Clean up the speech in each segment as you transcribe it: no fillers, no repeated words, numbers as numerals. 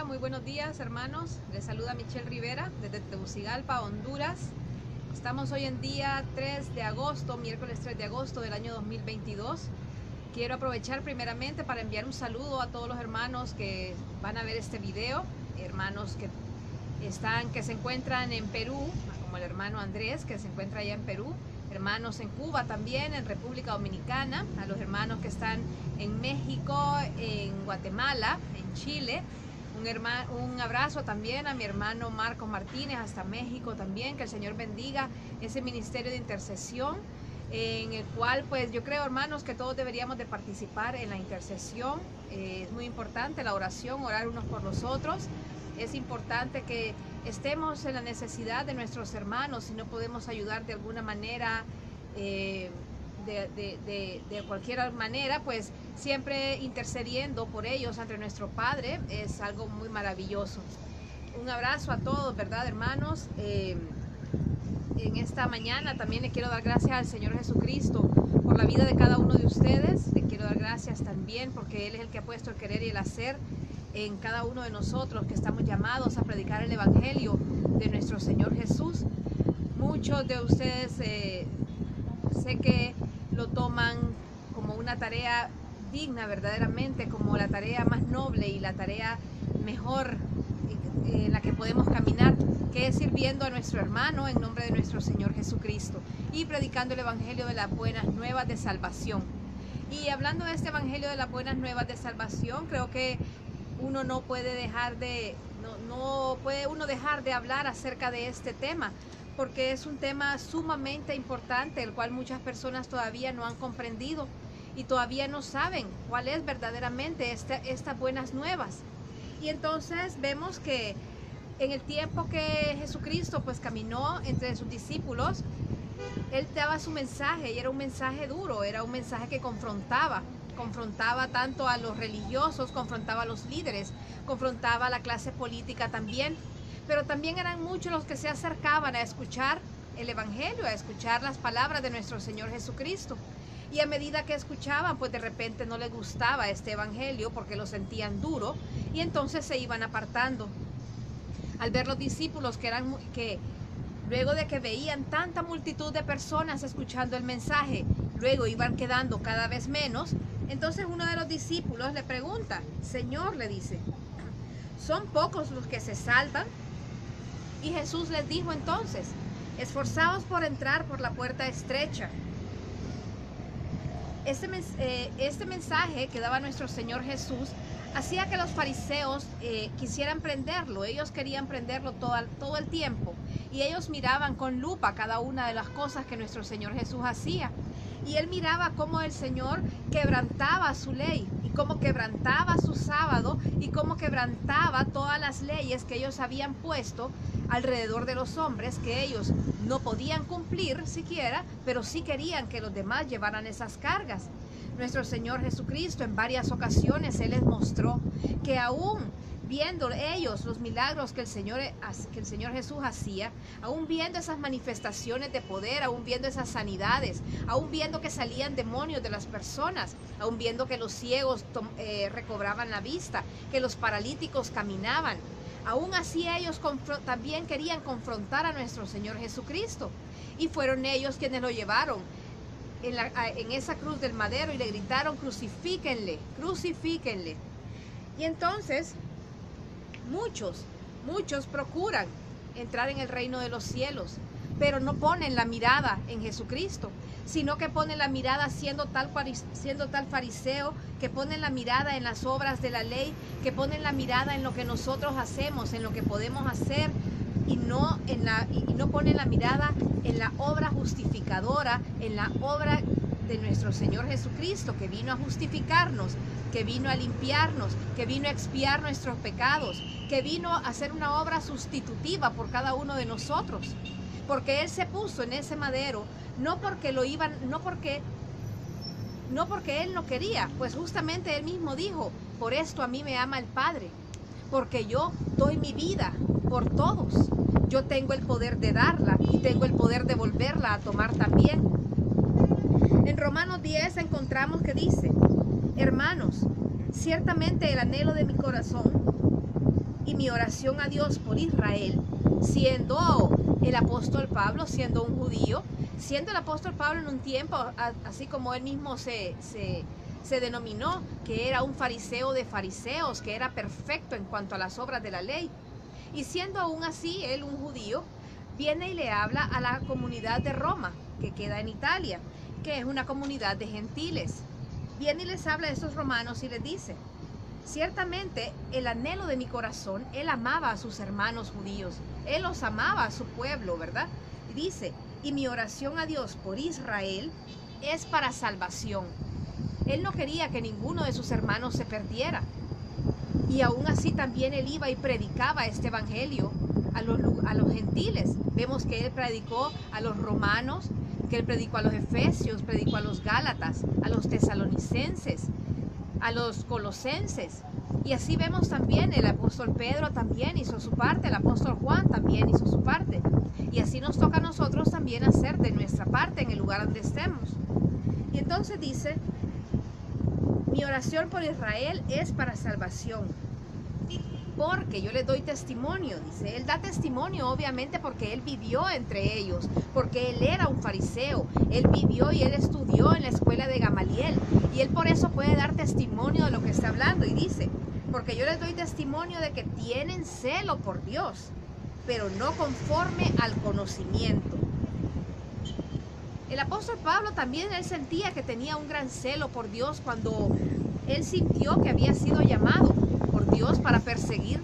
muy buenos días hermanos. Les saluda Michelle Rivera desde Tegucigalpa, Honduras. Estamos hoy en día 3 de agosto, miércoles 3 de agosto del año 2022. Quiero aprovechar primeramente para enviar un saludo a todos los hermanos que van a ver este video, hermanos que se encuentran en Perú, como el hermano Andrés que se encuentra allá en Perú, hermanos en Cuba también, en República Dominicana, a los hermanos que están en México, en Guatemala, en Chile. Un abrazo también a mi hermano Marcos Martínez hasta México también, que el Señor bendiga ese ministerio de intercesión en el cual pues yo creo, hermanos, que todos deberíamos de participar en la intercesión. Es muy importante la oración, orar unos por los otros. Es importante que estemos en la necesidad de nuestros hermanos, si no podemos ayudar de alguna manera, de cualquier manera, pues siempre intercediendo por ellos ante nuestro Padre es algo muy maravilloso. Un abrazo a todos, ¿verdad, hermanos? En esta mañana también le quiero dar gracias al Señor Jesucristo por la vida de cada uno de ustedes. Le quiero dar gracias también porque Él es el que ha puesto el querer y el hacer en cada uno de nosotros, que estamos llamados a predicar el Evangelio de nuestro Señor Jesús. Muchos de ustedes sé que lo toman como una tarea digna verdaderamente, como la tarea más noble y la tarea mejor en la que podemos caminar, que es sirviendo a nuestro hermano en nombre de nuestro Señor Jesucristo y predicando el Evangelio de las buenas nuevas de salvación. Y hablando de este Evangelio de las buenas nuevas de salvación, creo que uno no puede dejar de hablar acerca de este tema, porque es un tema sumamente importante, el cual muchas personas todavía no han comprendido y todavía no saben cuál es verdaderamente estas buenas nuevas. Y entonces vemos que en el tiempo que Jesucristo pues caminó entre sus discípulos, Él daba su mensaje y era un mensaje duro, era un mensaje que confrontaba tanto a los religiosos, confrontaba a los líderes, confrontaba a la clase política también, pero también eran muchos los que se acercaban a escuchar el Evangelio, a escuchar las palabras de nuestro Señor Jesucristo. Y a medida que escuchaban, pues de repente no les gustaba este Evangelio porque lo sentían duro y entonces se iban apartando. Al ver los discípulos que luego de que veían tanta multitud de personas escuchando el mensaje, luego iban quedando cada vez menos, entonces uno de los discípulos le pregunta: Señor, le dice, ¿son pocos los que se salvan? Y Jesús les dijo entonces: esforzaos por entrar por la puerta estrecha. Este mensaje que daba nuestro Señor Jesús hacía que los fariseos quisieran prenderlo. Ellos querían prenderlo todo el tiempo y ellos miraban con lupa cada una de las cosas que nuestro Señor Jesús hacía. Y Él miraba cómo el Señor quebrantaba su ley y cómo quebrantaba su sábado y cómo quebrantaba todas las leyes que ellos habían puesto alrededor de los hombres, que ellos no podían cumplir siquiera, pero sí querían que los demás llevaran esas cargas. Nuestro Señor Jesucristo en varias ocasiones Él les mostró que aún viendo ellos los milagros que el Señor Jesús hacía, aún viendo esas manifestaciones de poder, aún viendo esas sanidades, aún viendo que salían demonios de las personas, aún viendo que los ciegos recobraban la vista, que los paralíticos caminaban, aún así ellos también querían confrontar a nuestro Señor Jesucristo, y fueron ellos quienes lo llevaron en esa cruz del madero y le gritaron: crucifíquenle, crucifíquenle. Y entonces muchos procuran entrar en el reino de los cielos, pero no ponen la mirada en Jesucristo, sino que ponen la mirada siendo tal fariseo, que ponen la mirada en las obras de la ley, que ponen la mirada en lo que nosotros hacemos, en lo que podemos hacer, y no ponen la mirada en la obra justificadora, en la obra de nuestro Señor Jesucristo, que vino a justificarnos, que vino a limpiarnos, que vino a expiar nuestros pecados, que vino a hacer una obra sustitutiva por cada uno de nosotros, porque Él se puso en ese madero, no porque Él no quería, pues justamente Él mismo dijo: por esto a mí me ama el Padre, porque yo doy mi vida por todos. Yo tengo el poder de darla y tengo el poder de volverla a tomar también. En Romanos 10 encontramos que dice: hermanos, ciertamente el anhelo de mi corazón y mi oración a Dios por Israel, siendo el apóstol Pablo, siendo un judío, siendo el apóstol Pablo en un tiempo, así como él mismo se denominó, que era un fariseo de fariseos, que era perfecto en cuanto a las obras de la ley. Y siendo aún así él un judío, viene y le habla a la comunidad de Roma, que queda en Italia, que es una comunidad de gentiles. Viene y les habla a estos romanos y les dice: ciertamente el anhelo de mi corazón, él amaba a sus hermanos judíos, él los amaba a su pueblo, ¿verdad? Y dice: y mi oración a Dios por Israel es para salvación. Él no quería que ninguno de sus hermanos se perdiera. Y aún así también él iba y predicaba este evangelio a los gentiles. Vemos que él predicó a los romanos, que él predicó a los efesios, predicó a los gálatas, a los tesalonicenses, a los colosenses. Y así vemos también el apóstol Pedro también hizo su parte, el apóstol Juan también hizo su parte. Y así nos toca a nosotros también hacer de nuestra parte en el lugar donde estemos. Y entonces dice: mi oración por Israel es para salvación, porque yo le doy testimonio, dice. Él da testimonio obviamente porque él vivió entre ellos, porque él era un fariseo, él vivió y él estudió en la escuela de Gamaliel, y él por eso puede dar testimonio de lo que está hablando. Y dice: porque yo les doy testimonio de que tienen celo por Dios, pero no conforme al conocimiento. El apóstol Pablo también, él sentía que tenía un gran celo por Dios cuando él sintió que había sido llamado por Dios para perseguir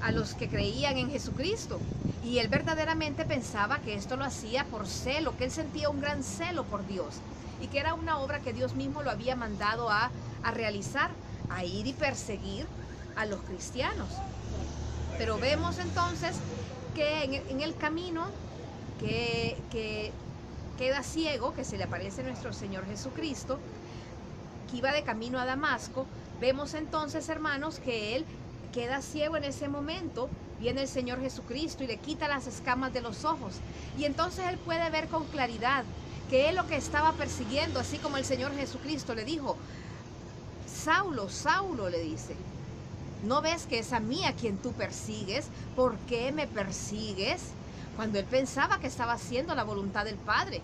a los que creían en Jesucristo. Y él verdaderamente pensaba que esto lo hacía por celo, que él sentía un gran celo por Dios y que era una obra que Dios mismo lo había mandado a realizar, a ir y perseguir a los cristianos. Pero vemos entonces que en el camino que queda ciego, que se le aparece nuestro Señor Jesucristo, que iba de camino a Damasco. Vemos entonces, hermanos, que él queda ciego en ese momento. Viene el Señor Jesucristo y le quita las escamas de los ojos, y entonces él puede ver con claridad que él lo que estaba persiguiendo, así como el Señor Jesucristo le dijo: Saulo, Saulo, le dice, ¿no ves que es a mí a quien tú persigues? ¿Por qué me persigues? Cuando él pensaba que estaba haciendo la voluntad del Padre.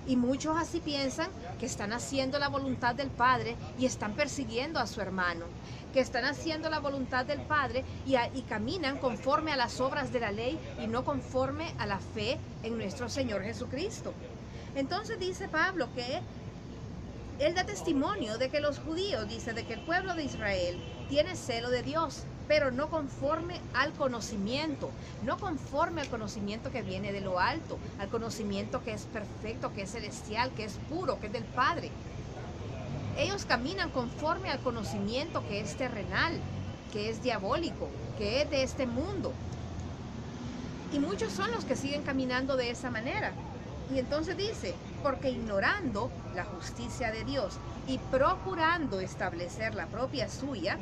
Y muchos así piensan que están haciendo la voluntad del Padre y están persiguiendo a su hermano, que están haciendo la voluntad del Padre y caminan conforme a las obras de la ley y no conforme a la fe en nuestro Señor Jesucristo. Entonces dice Pablo que él da testimonio de que los judíos, dice, de que el pueblo de Israel tiene celo de Dios, pero no conforme al conocimiento, no conforme al conocimiento que viene de lo alto, al conocimiento que es perfecto, que es celestial, que es puro, que es del Padre. Ellos caminan conforme al conocimiento que es terrenal, que es diabólico, que es de este mundo. Y muchos son los que siguen caminando de esa manera. Y entonces dice: porque ignorando la justicia de Dios y procurando establecer la propia suya,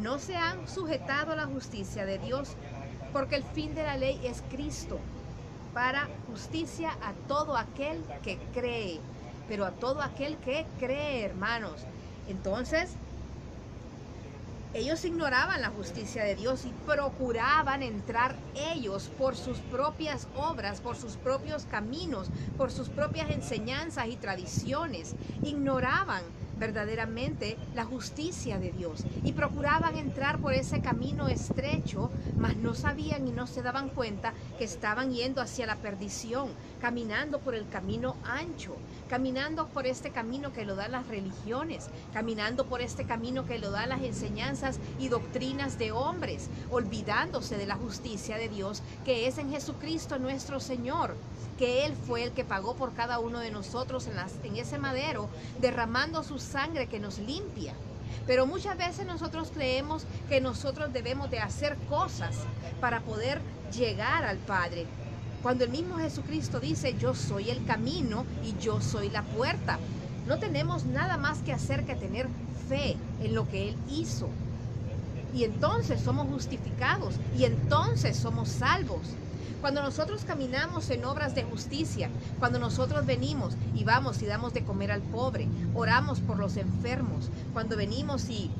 no se han sujetado a la justicia de Dios, porque el fin de la ley es Cristo, para justicia a todo aquel que cree. Pero a todo aquel que cree, hermanos. Entonces, ellos ignoraban la justicia de Dios y procuraban entrar ellos por sus propias obras, por sus propios caminos, por sus propias enseñanzas y tradiciones. Ignoraban verdaderamente la justicia de Dios y procuraban entrar por ese camino estrecho, mas no sabían y no se daban cuenta que estaban yendo hacia la perdición, caminando por el camino ancho, caminando por este camino que lo dan las religiones, caminando por este camino que lo dan las enseñanzas y doctrinas de hombres, olvidándose de la justicia de Dios que es en Jesucristo nuestro Señor, que Él fue el que pagó por cada uno de nosotros en ese madero, derramando su sangre que nos limpia. Pero muchas veces nosotros creemos que nosotros debemos de hacer cosas para poder llegar al Padre, cuando el mismo Jesucristo dice: yo soy el camino y yo soy la puerta. No tenemos nada más que hacer que tener fe en lo que Él hizo. Y entonces somos justificados y entonces somos salvos. Cuando nosotros caminamos en obras de justicia, cuando nosotros venimos y vamos y damos de comer al pobre, oramos por los enfermos, cuando venimos y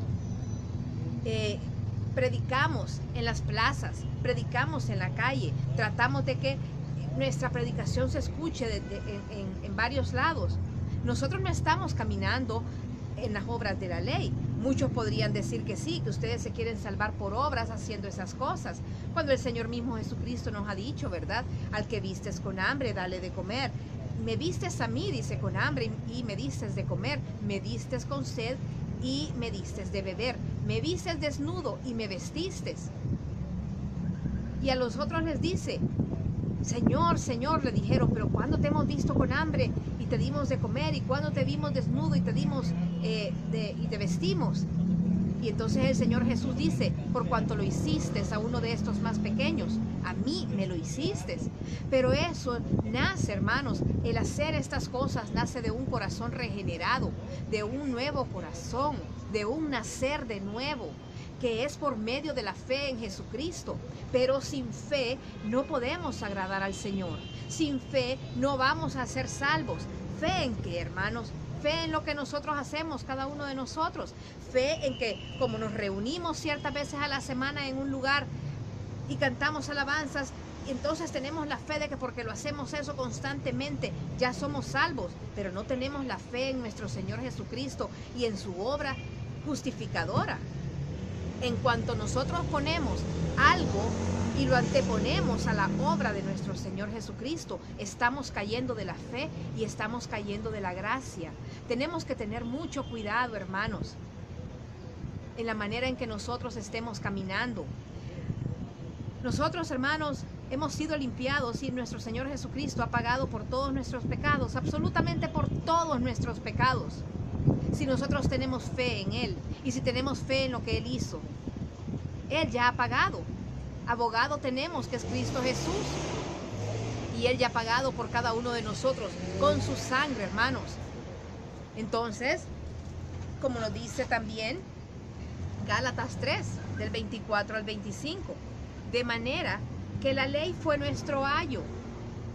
predicamos en las plazas, predicamos en la calle, tratamos de que nuestra predicación se escuche en varios lados. Nosotros no estamos caminando en las obras de la ley. Muchos podrían decir que sí, que ustedes se quieren salvar por obras haciendo esas cosas, cuando el Señor mismo Jesucristo nos ha dicho, ¿verdad? Al que vistes con hambre, dale de comer. Me vistes a mí, dice, con hambre y me distes de comer. Me distes con sed y me distes de beber. Me vistes desnudo y me vestistes. Y a los otros les dice, Señor, Señor, le dijeron, pero ¿cuándo te hemos visto con hambre y te dimos de comer? ¿Y cuándo te vimos desnudo y te dimos y te vestimos? Y entonces el Señor Jesús dice, por cuanto lo hiciste a uno de estos más pequeños, a mí me lo hiciste. Pero eso nace, hermanos, el hacer estas cosas nace de un corazón regenerado, de un nuevo corazón, de un nacer de nuevo, que es por medio de la fe en Jesucristo. Pero sin fe no podemos agradar al Señor. Sin fe no vamos a ser salvos. ¿Fe en qué, hermanos? Fe en lo que nosotros hacemos, cada uno de nosotros. Fe en que como nos reunimos ciertas veces a la semana en un lugar y cantamos alabanzas, entonces tenemos la fe de que porque lo hacemos eso constantemente ya somos salvos, pero no tenemos la fe en nuestro Señor Jesucristo y en su obra justificadora. En cuanto nosotros ponemos algo y lo anteponemos a la obra de nuestro Señor Jesucristo, estamos cayendo de la fe y estamos cayendo de la gracia. Tenemos que tener mucho cuidado, hermanos, en la manera en que nosotros estemos caminando. Nosotros, hermanos, hemos sido limpiados y nuestro Señor Jesucristo ha pagado por todos nuestros pecados, absolutamente por todos nuestros pecados. Si nosotros tenemos fe en Él y si tenemos fe en lo que Él hizo, Él ya ha pagado. Abogado tenemos, que es Cristo Jesús, y Él ya ha pagado por cada uno de nosotros con su sangre, hermanos. Entonces, como nos dice también Gálatas 3, del 24 al 25, de manera que la ley fue nuestro ayo.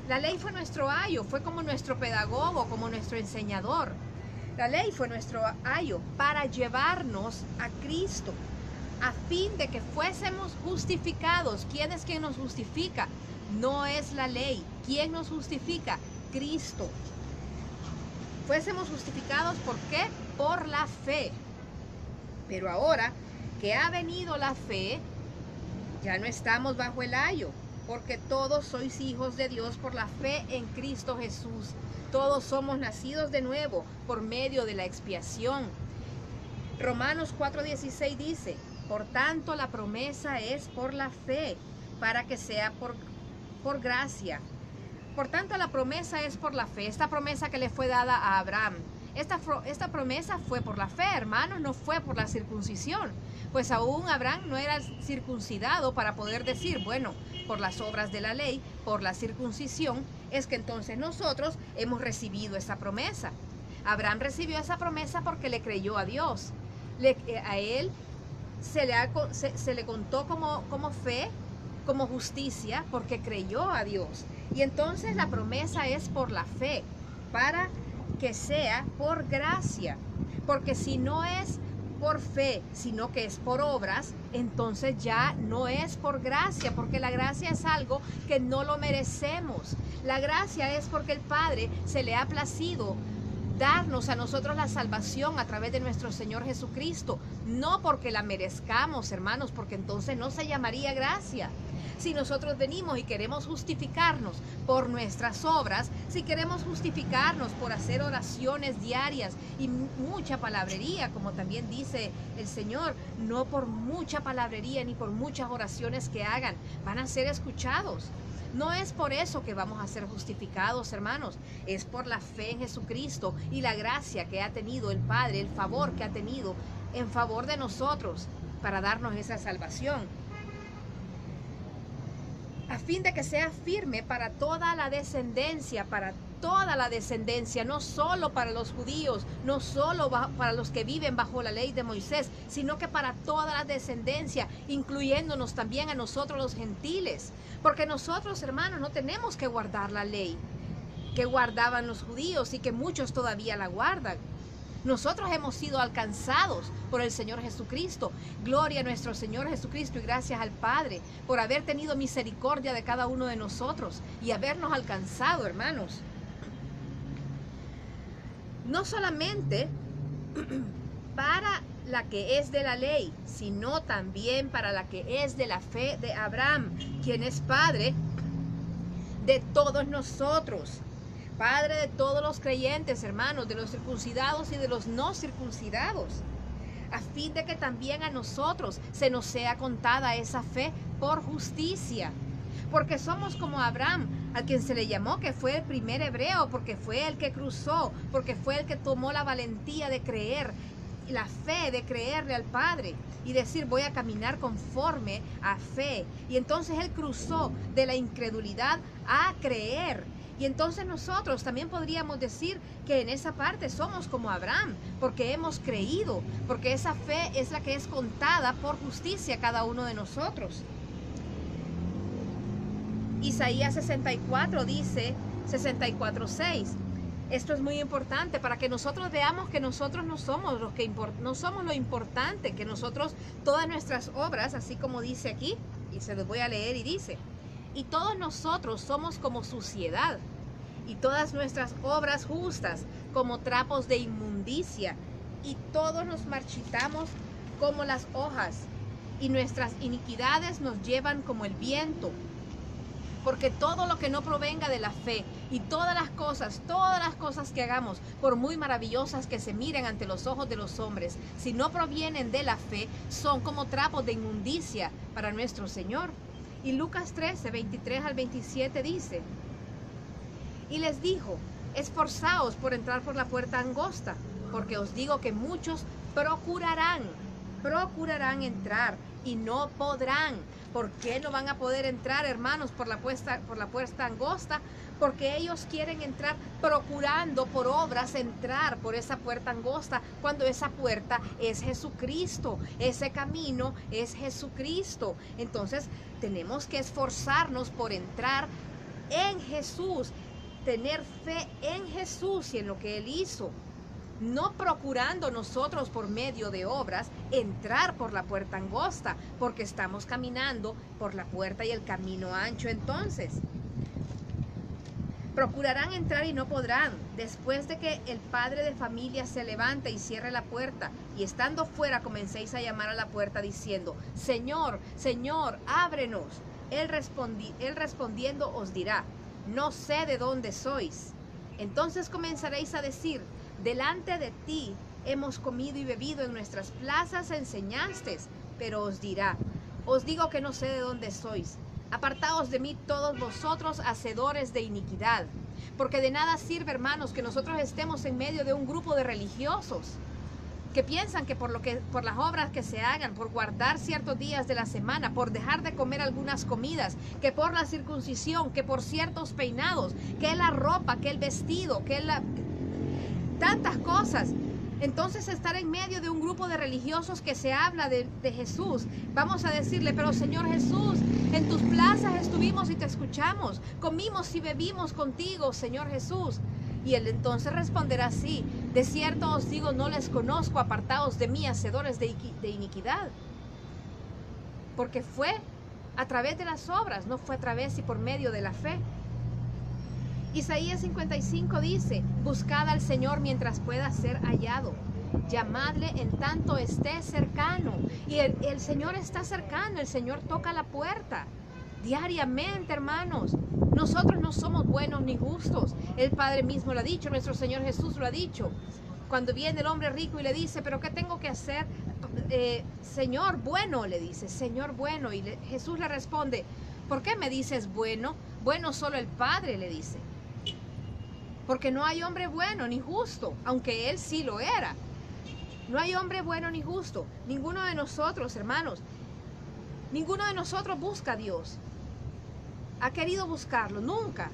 La ley fue nuestro ayo, fue como nuestro pedagogo, como nuestro enseñador. La ley fue nuestro ayo para llevarnos a Cristo, a fin de que fuésemos justificados. ¿Quién es quien nos justifica? No es la ley. ¿Quién nos justifica? Cristo. Fuésemos justificados, ¿por qué? Por la fe. Pero ahora que ha venido la fe, ya no estamos bajo el ayo, porque todos sois hijos de Dios por la fe en Cristo Jesús. Todos somos nacidos de nuevo por medio de la expiación. Romanos 4:16 dice, por tanto la promesa es por la fe, para que sea por gracia. Por tanto la promesa es por la fe. Esta promesa que le fue dada a Abraham, esta promesa fue por la fe, hermanos, no fue por la circuncisión. Pues aún Abraham no era circuncidado para poder decir, bueno, por las obras de la ley, por la circuncisión, es que entonces nosotros hemos recibido esa promesa. Abraham recibió esa promesa porque le creyó a Dios. A él se le contó como fe, como justicia, porque creyó a Dios. Y entonces la promesa es por la fe, para que sea por gracia. Porque si no es por fe, sino que es por obras, entonces ya no es por gracia, porque la gracia es algo que no lo merecemos. La gracia es porque el Padre se le ha placido darnos a nosotros la salvación a través de nuestro Señor Jesucristo, no porque la merezcamos, hermanos, porque entonces no se llamaría gracia. Si nosotros venimos y queremos justificarnos por nuestras obras, si queremos justificarnos por hacer oraciones diarias y mucha palabrería, como también dice el Señor, no por mucha palabrería ni por muchas oraciones que hagan, van a ser escuchados. No es por eso que vamos a ser justificados, hermanos, es por la fe en Jesucristo y la gracia que ha tenido el Padre, el favor que ha tenido en favor de nosotros para darnos esa salvación. A fin de que sea firme para toda la descendencia, no solo para los judíos, no solo para los que viven bajo la ley de Moisés, sino que para toda la descendencia, incluyéndonos también a nosotros los gentiles. Porque nosotros, hermanos, no tenemos que guardar la ley que guardaban los judíos y que muchos todavía la guardan. Nosotros hemos sido alcanzados por el Señor Jesucristo. Gloria a nuestro Señor Jesucristo y gracias al Padre por haber tenido misericordia de cada uno de nosotros y habernos alcanzado, hermanos. No solamente para la que es de la ley, sino también para la que es de la fe de Abraham, quien es Padre de todos nosotros. Padre de todos los creyentes, hermanos, de los circuncidados y de los no circuncidados, a fin de que también a nosotros se nos sea contada esa fe por justicia. Porque somos como Abraham, a quien se le llamó que fue el primer hebreo, porque fue el que cruzó, porque fue el que tomó la valentía de creer, la fe de creerle al Padre y decir voy a caminar conforme a fe. Y entonces él cruzó de la incredulidad a creer. Y entonces nosotros también podríamos decir que en esa parte somos como Abraham, porque hemos creído, porque esa fe es la que es contada por justicia a cada uno de nosotros. Isaías 64 dice, 64:6. Esto es muy importante para que nosotros veamos que nosotros no somos no somos lo importante, que nosotros, todas nuestras obras, así como dice aquí, y se los voy a leer y dice, y todos nosotros somos como suciedad, y todas nuestras obras justas como trapos de inmundicia, y todos nos marchitamos como las hojas, y nuestras iniquidades nos llevan como el viento. Porque todo lo que no provenga de la fe y todas las cosas que hagamos, por muy maravillosas que se miren ante los ojos de los hombres, si no provienen de la fe, son como trapos de inmundicia para nuestro Señor. Y Lucas 13, 23 al 27 dice, y les dijo, esforzaos por entrar por la puerta angosta, porque os digo que muchos procurarán entrar y no podrán. ¿Por qué no van a poder entrar, hermanos, por la puerta angosta? Porque ellos quieren entrar procurando por obras entrar por esa puerta angosta, cuando esa puerta es Jesucristo, ese camino es Jesucristo. Entonces tenemos que esforzarnos por entrar en Jesús, tener fe en Jesús y en lo que Él hizo. No procurando nosotros por medio de obras entrar por la puerta angosta, porque estamos caminando por la puerta y el camino ancho. Entonces, procurarán entrar y no podrán, después de que el padre de familia se levante y cierre la puerta, y estando fuera comencéis a llamar a la puerta diciendo, Señor, Señor, ábrenos. Él respondiendo os dirá, no sé de dónde sois. Entonces comenzaréis a decir, delante de ti hemos comido y bebido, en nuestras plazas enseñaste. Pero os dirá, os digo que no sé de dónde sois. Apartaos de mí todos vosotros, hacedores de iniquidad. Porque de nada sirve, hermanos, que nosotros estemos en medio de un grupo de religiosos que piensan que por las obras que se hagan, por guardar ciertos días de la semana, por dejar de comer algunas comidas, que por la circuncisión, que por ciertos peinados, que la ropa, que el vestido, tantas cosas. Entonces estar en medio de un grupo de religiosos que se habla de Jesús, vamos a decirle, pero Señor Jesús, en tus plazas estuvimos y te escuchamos, comimos y bebimos contigo, Señor Jesús. Y Él entonces responderá así, de cierto os digo, no les conozco, apartaos de mí, hacedores de iniquidad. Porque fue a través de las obras, no fue a través y por medio de la fe. Isaías 55 dice, buscad al Señor mientras pueda ser hallado, llamadle en tanto esté cercano. Y el Señor está cercano, el Señor toca la puerta diariamente, hermanos. Nosotros no somos buenos ni justos, el Padre mismo lo ha dicho, nuestro Señor Jesús lo ha dicho. Cuando viene el hombre rico y le dice, pero ¿qué tengo que hacer? Señor bueno, le dice, Señor bueno. Y Jesús le responde, ¿por qué me dices bueno? Bueno solo el Padre, le dice. Porque no hay hombre bueno ni justo, aunque Él sí lo era. No hay hombre bueno ni justo. Ninguno de nosotros, hermanos, ninguno de nosotros busca a Dios. Ha querido buscarlo, nunca.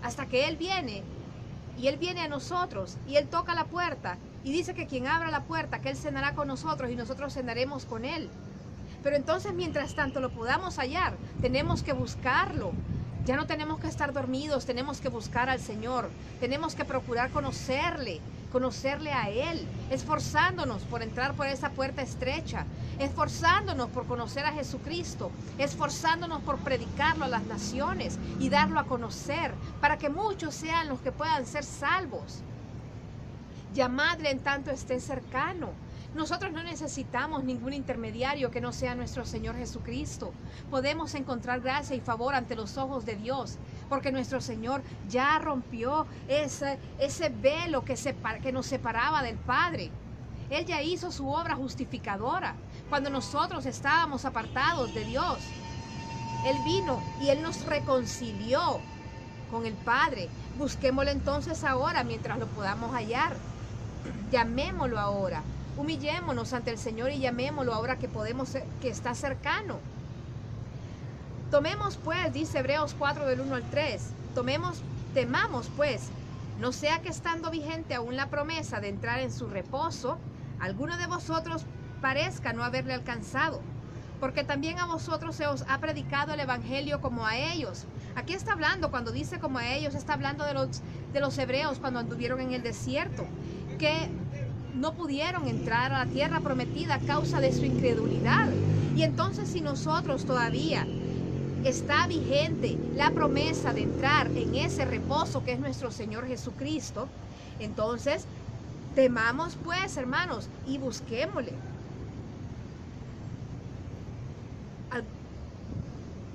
Hasta que Él viene, y Él viene a nosotros, y Él toca la puerta, y dice que quien abra la puerta, que Él cenará con nosotros, y nosotros cenaremos con Él. Pero entonces, mientras tanto lo podamos hallar, tenemos que buscarlo. Ya no tenemos que estar dormidos, tenemos que buscar al Señor, tenemos que procurar conocerle, conocerle a Él, esforzándonos por entrar por esa puerta estrecha, esforzándonos por conocer a Jesucristo, esforzándonos por predicarlo a las naciones y darlo a conocer, para que muchos sean los que puedan ser salvos. Llamadle en tanto esté cercano. Nosotros no necesitamos ningún intermediario que no sea nuestro Señor Jesucristo. Podemos encontrar gracia y favor ante los ojos de Dios, porque nuestro Señor ya rompió ese velo que nos separaba del Padre. Él ya hizo su obra justificadora. Cuando nosotros estábamos apartados de Dios, Él vino y Él nos reconcilió con el Padre. Busquémoslo entonces ahora mientras lo podamos hallar. Llamémoslo ahora. Humillémonos ante el Señor y llamémoslo ahora que está cercano. Tomemos pues, dice Hebreos 4 del 1 al 3, temamos pues, no sea que estando vigente aún la promesa de entrar en su reposo, alguno de vosotros parezca no haberle alcanzado, porque también a vosotros se os ha predicado el evangelio como a ellos. Aquí está hablando, cuando dice como a ellos, está hablando de los hebreos cuando anduvieron en el desierto, que no pudieron entrar a la tierra prometida a causa de su incredulidad. Y entonces, si nosotros todavía está vigente la promesa de entrar en ese reposo que es nuestro Señor Jesucristo, entonces temamos pues, hermanos, y busquémosle.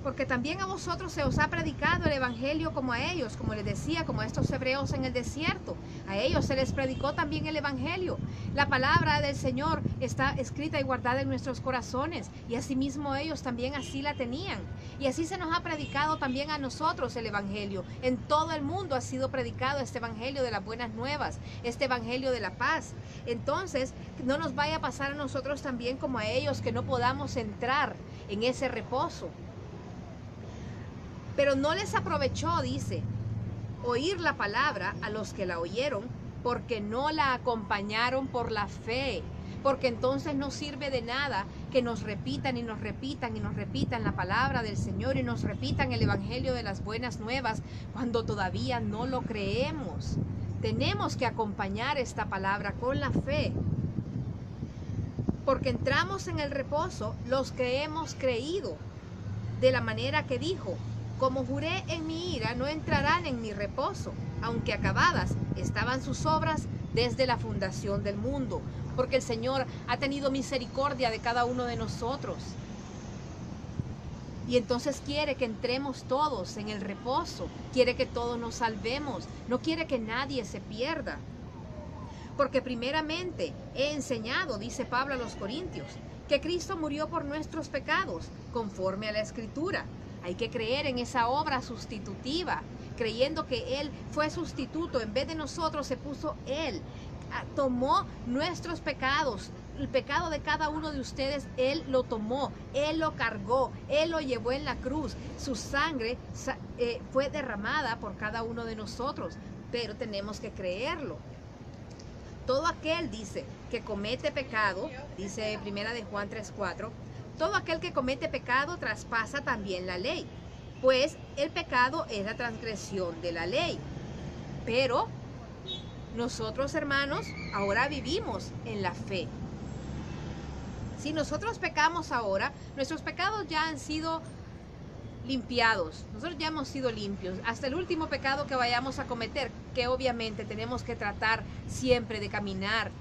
Porque también a vosotros se os ha predicado el evangelio como a ellos, como les decía, como a estos hebreos en el desierto. A ellos se les predicó también el evangelio. La palabra del Señor está escrita y guardada en nuestros corazones, y asimismo ellos también así la tenían. Y así se nos ha predicado también a nosotros el evangelio. En todo el mundo ha sido predicado este evangelio de las buenas nuevas, este evangelio de la paz. Entonces, no nos vaya a pasar a nosotros también como a ellos, que no podamos entrar en ese reposo. Pero no les aprovechó, dice, oír la palabra a los que la oyeron, porque no la acompañaron por la fe. Porque entonces no sirve de nada que nos repitan y nos repitan y nos repitan la palabra del Señor y nos repitan el evangelio de las buenas nuevas cuando todavía no lo creemos. Tenemos que acompañar esta palabra con la fe. Porque entramos en el reposo los que hemos creído, de la manera que dijo: como juré en mi ira, no entrarán en mi reposo, aunque acabadas estaban sus obras desde la fundación del mundo. Porque el Señor ha tenido misericordia de cada uno de nosotros. Y entonces quiere que entremos todos en el reposo, quiere que todos nos salvemos, no quiere que nadie se pierda. Porque primeramente he enseñado, dice Pablo a los Corintios, que Cristo murió por nuestros pecados, conforme a la Escritura. Hay que creer en esa obra sustitutiva, creyendo que Él fue sustituto. En vez de nosotros se puso Él. Tomó nuestros pecados, el pecado de cada uno de ustedes, Él lo tomó, Él lo cargó, Él lo llevó en la cruz. Su sangre fue derramada por cada uno de nosotros, pero tenemos que creerlo. Todo aquel, dice, que comete pecado, dice Primera de Juan 3:4, todo aquel que comete pecado traspasa también la ley, pues el pecado es la transgresión de la ley. Pero nosotros, hermanos, ahora vivimos en la fe. Si nosotros pecamos ahora, nuestros pecados ya han sido limpiados. Nosotros ya hemos sido limpios. Hasta el último pecado que vayamos a cometer, que obviamente tenemos que tratar siempre de caminar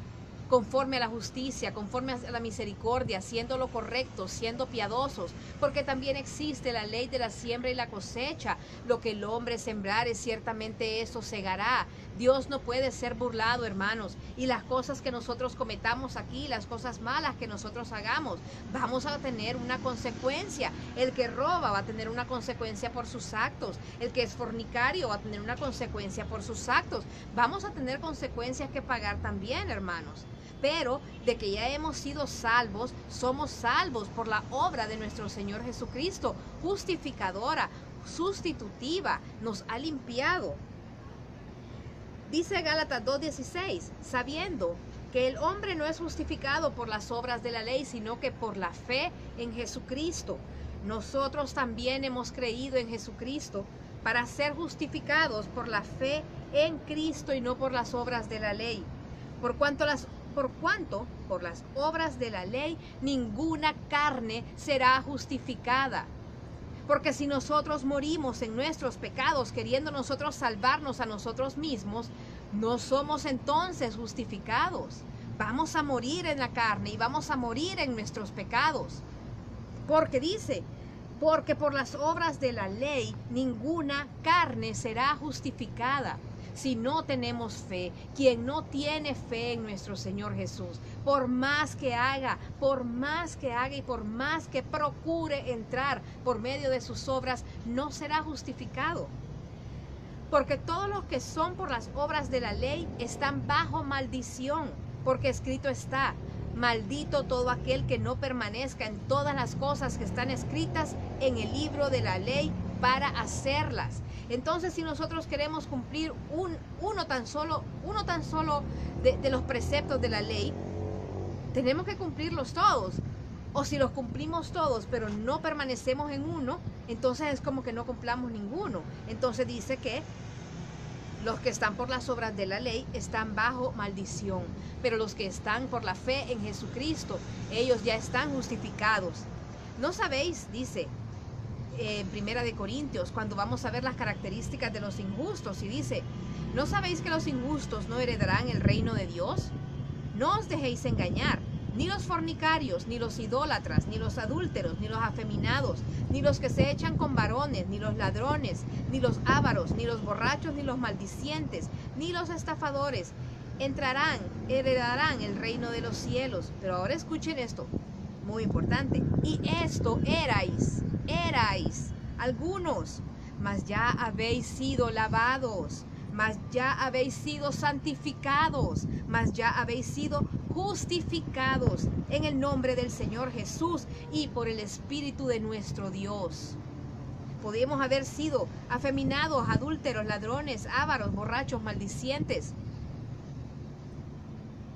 conforme a la justicia, conforme a la misericordia, siendo lo correcto, siendo piadosos, porque también existe la ley de la siembra y la cosecha. Lo que el hombre sembrare, ciertamente eso segará. Dios no puede ser burlado, hermanos, y las cosas que nosotros cometamos aquí, las cosas malas que nosotros hagamos, vamos a tener una consecuencia. El que roba va a tener una consecuencia por sus actos. El que es fornicario va a tener una consecuencia por sus actos. Vamos a tener consecuencias que pagar también, hermanos. Pero de que ya hemos sido salvos, somos salvos por la obra de nuestro Señor Jesucristo, justificadora, sustitutiva, nos ha limpiado. Dice Gálatas 2:16, sabiendo que el hombre no es justificado por las obras de la ley, sino que por la fe en Jesucristo. Nosotros también hemos creído en Jesucristo para ser justificados por la fe en Cristo y no por las obras de la ley. Por cuanto por las obras de la ley ninguna carne será justificada. Porque si nosotros morimos en nuestros pecados, queriendo nosotros salvarnos a nosotros mismos, no somos entonces justificados. Vamos a morir en la carne y vamos a morir en nuestros pecados. Porque dice, porque por las obras de la ley ninguna carne será justificada. Si no tenemos fe, quien no tiene fe en nuestro Señor Jesús, por más que haga y por más que procure entrar por medio de sus obras, no será justificado. Porque todos los que son por las obras de la ley están bajo maldición, porque escrito está: maldito todo aquel que no permanezca en todas las cosas que están escritas en el libro de la ley para hacerlas. Entonces, si nosotros queremos cumplir uno tan solo de los preceptos de la ley, tenemos que cumplirlos todos. O si los cumplimos todos, pero no permanecemos en uno, entonces es como que no cumplamos ninguno. Entonces dice que los que están por las obras de la ley están bajo maldición, pero los que están por la fe en Jesucristo, ellos ya están justificados. ¿No sabéis? Dice en Primera de Corintios, cuando vamos a ver las características de los injustos, y dice: ¿no sabéis que los injustos no heredarán el reino de Dios? No os dejéis engañar, ni los fornicarios, ni los idólatras, ni los adúlteros, ni los afeminados, ni los que se echan con varones, ni los ladrones, ni los ávaros, ni los borrachos, ni los maldicientes, ni los estafadores heredarán el reino de los cielos. Pero ahora escuchen esto, muy importante: y esto erais algunos, mas ya habéis sido lavados, mas ya habéis sido santificados, mas ya habéis sido justificados en el nombre del Señor Jesús y por el Espíritu de nuestro Dios. Podemos haber sido afeminados, adúlteros, ladrones, ávaros, borrachos, maldicientes.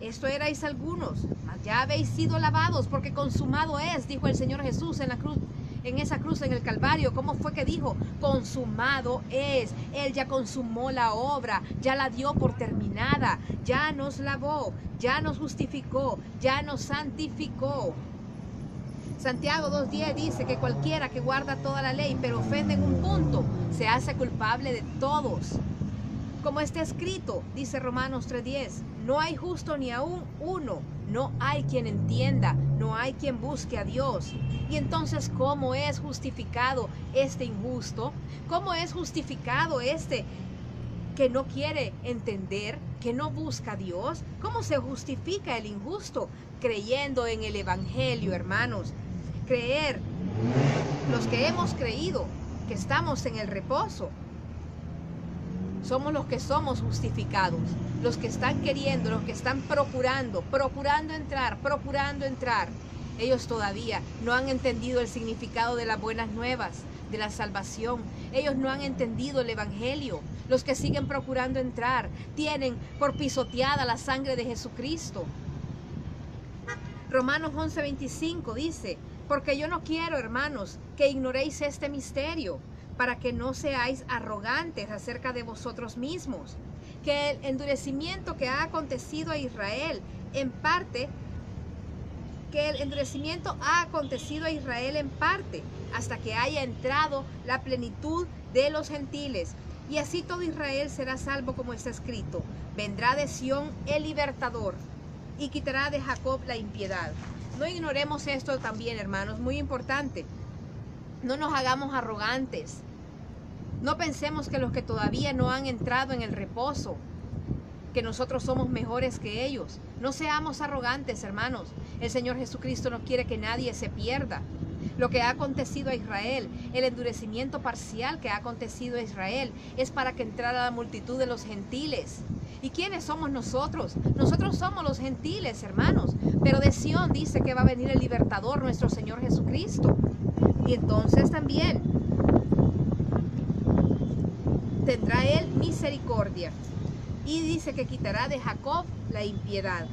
Esto erais algunos, mas ya habéis sido lavados, porque consumado es, dijo el Señor Jesús en la cruz. En esa cruz, en el Calvario, ¿cómo fue que dijo? Consumado es. Él ya consumó la obra, ya la dio por terminada, ya nos lavó, ya nos justificó, ya nos santificó. Santiago 2:10 dice que cualquiera que guarda toda la ley, pero ofende en un punto, se hace culpable de todos. Como está escrito, dice Romanos 3:10, no hay justo ni aún uno, no hay quien entienda, no hay quien busque a Dios. Y entonces, ¿cómo es justificado este injusto? ¿Cómo es justificado este que no quiere entender, que no busca a Dios? ¿Cómo se justifica el injusto? Creyendo en el Evangelio, hermanos. Creer, los que hemos creído que estamos en el reposo, somos los que somos justificados. Los que están queriendo, los que están procurando entrar, ellos todavía no han entendido el significado de las buenas nuevas, de la salvación. Ellos no han entendido el Evangelio. Los que siguen procurando entrar tienen por pisoteada la sangre de Jesucristo. Romanos 11:25 dice: porque yo no quiero, hermanos, que ignoréis este misterio, para que no seáis arrogantes acerca de vosotros mismos, que el endurecimiento que ha acontecido a Israel en parte, hasta que haya entrado la plenitud de los gentiles. Y así todo Israel será salvo, como está escrito: vendrá de Sión el libertador, y quitará de Jacob la impiedad. No ignoremos esto también, hermanos, muy importante. No nos hagamos arrogantes. No pensemos que los que todavía no han entrado en el reposo, que nosotros somos mejores que ellos. No seamos arrogantes, hermanos. El Señor Jesucristo no quiere que nadie se pierda. Lo que ha acontecido a Israel, el endurecimiento parcial que ha acontecido a Israel, es para que entrara la multitud de los gentiles. ¿Y quiénes somos nosotros? Nosotros somos los gentiles, hermanos. Pero de Sión dice que va a venir el libertador, nuestro Señor Jesucristo. Y entonces también tendrá Él misericordia. Y dice que quitará de Jacob la impiedad.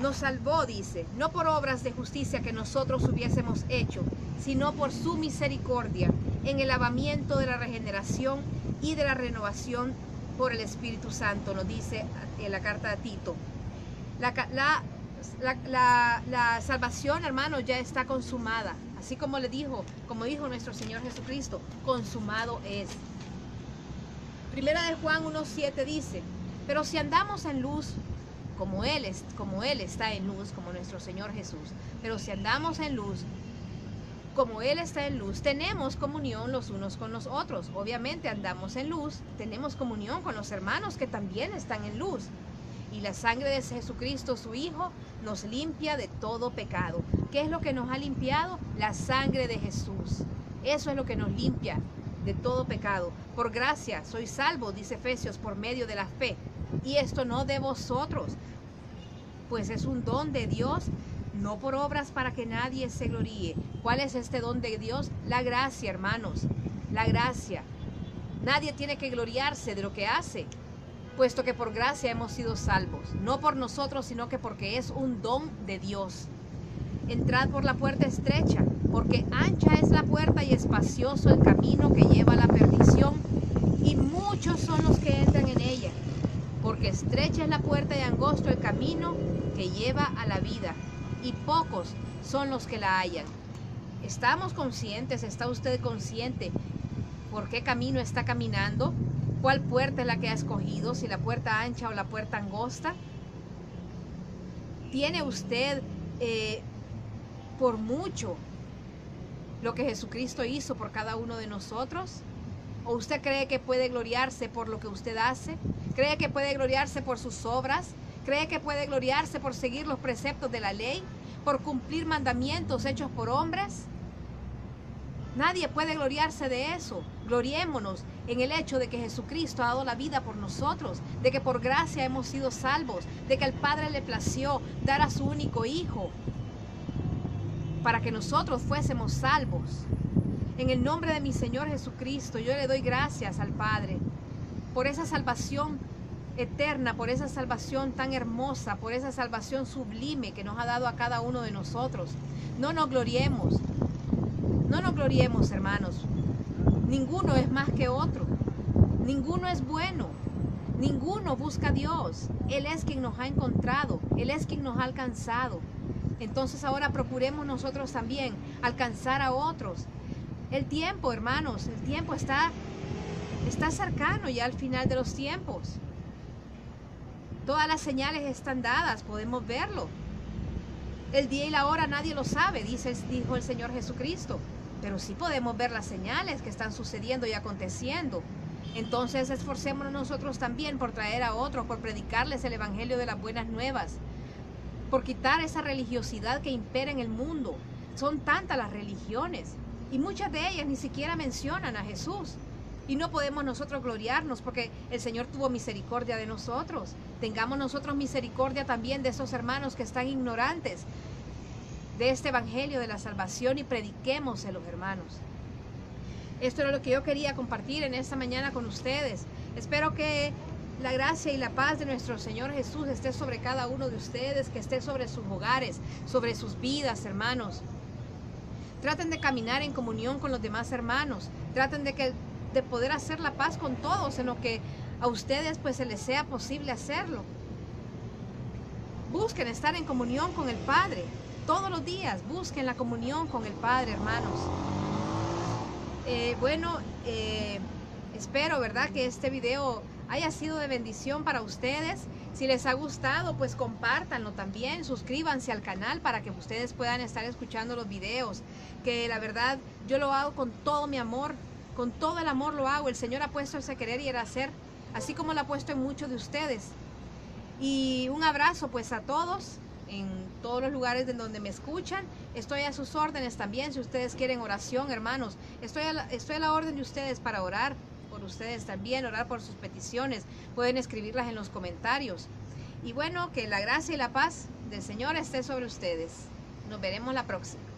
Nos salvó, dice, no por obras de justicia que nosotros hubiésemos hecho, sino por su misericordia, en el lavamiento de la regeneración y de la renovación por el Espíritu Santo, nos dice en la carta de Tito. La salvación, hermanos, ya está consumada. Así como como dijo nuestro Señor Jesucristo, consumado es. Primera de Juan 1:7 dice, pero si andamos en luz, como Él está en luz, como nuestro Señor Jesús, pero si andamos en luz, como Él está en luz, tenemos comunión los unos con los otros. Obviamente andamos en luz, tenemos comunión con los hermanos que también están en luz. Y la sangre de Jesucristo, su Hijo, nos limpia de todo pecado. ¿Qué es lo que nos ha limpiado? La sangre de Jesús. Eso es lo que nos limpia de todo pecado. Por gracia sois salvos, dice Efesios, por medio de la fe. Y esto no de vosotros, pues es un don de Dios, no por obras para que nadie se gloríe. ¿Cuál es este don de Dios? La gracia, hermanos, la gracia. Nadie tiene que gloriarse de lo que hace, puesto que por gracia hemos sido salvos, no por nosotros, sino que porque es un don de Dios. Entrad por la puerta estrecha, porque ancha es la puerta y espacioso el camino que lleva a la perdición, y muchos son los que entran en ella, porque estrecha es la puerta y angosto el camino que lleva a la vida, y pocos son los que la hallan. ¿Estamos conscientes? ¿Está usted consciente por qué camino está caminando? ¿Cuál puerta es la que ha escogido? ¿Si la puerta ancha o la puerta angosta? ¿Tiene usted por mucho lo que Jesucristo hizo por cada uno de nosotros? ¿O usted cree que puede gloriarse por lo que usted hace? ¿Cree que puede gloriarse por sus obras? ¿Cree que puede gloriarse por seguir los preceptos de la ley? ¿Por cumplir mandamientos hechos por hombres? Nadie puede gloriarse de eso. Gloriémonos en el hecho de que Jesucristo ha dado la vida por nosotros, de que por gracia hemos sido salvos, de que al Padre le plació dar a su único Hijo para que nosotros fuésemos salvos. En el nombre de mi Señor Jesucristo, yo le doy gracias al Padre por esa salvación eterna, por esa salvación tan hermosa, por esa salvación sublime que nos ha dado a cada uno de nosotros. No nos gloriemos, hermanos. Ninguno es más que otro. Ninguno es bueno. Ninguno busca a Dios. Él es quien nos ha encontrado. Él es quien nos ha alcanzado. Entonces ahora procuremos nosotros también alcanzar a otros. El tiempo, hermanos, el tiempo está cercano ya al final de los tiempos. Todas las señales están dadas, podemos verlo. El día y la hora nadie lo sabe, dijo el Señor Jesucristo. Pero sí podemos ver las señales que están sucediendo y aconteciendo. Entonces esforcémonos nosotros también por traer a otros, por predicarles el evangelio de las buenas nuevas, por quitar esa religiosidad que impera en el mundo. Son tantas las religiones y muchas de ellas ni siquiera mencionan a Jesús. Y no podemos nosotros gloriarnos porque el Señor tuvo misericordia de nosotros. Tengamos nosotros misericordia también de esos hermanos que están ignorantes de este evangelio de la salvación y prediquémoselo, hermanos. Esto era lo que yo quería compartir en esta mañana con ustedes. Espero que la gracia y la paz de nuestro Señor Jesús esté sobre cada uno de ustedes, que esté sobre sus hogares, sobre sus vidas, hermanos. Traten de caminar en comunión con los demás hermanos. Traten de poder hacer la paz con todos en lo que a ustedes pues se les sea posible hacerlo. Busquen estar en comunión con el Padre. Todos los días busquen la comunión con el Padre, hermanos. Espero, ¿verdad?, que este video haya sido de bendición para ustedes. Si les ha gustado, pues compártanlo también. Suscríbanse al canal para que ustedes puedan estar escuchando los videos. Que la verdad, yo lo hago con todo mi amor. Con todo el amor lo hago. El Señor ha puesto ese querer y el hacer, así como lo ha puesto en muchos de ustedes. Y un abrazo pues a todos, en todos los lugares en donde me escuchan. Estoy a sus órdenes también, si ustedes quieren oración, hermanos. Estoy a la orden de ustedes para orar por ustedes también, orar por sus peticiones. Pueden escribirlas en los comentarios. Y bueno, que la gracia y la paz del Señor esté sobre ustedes. Nos veremos la próxima.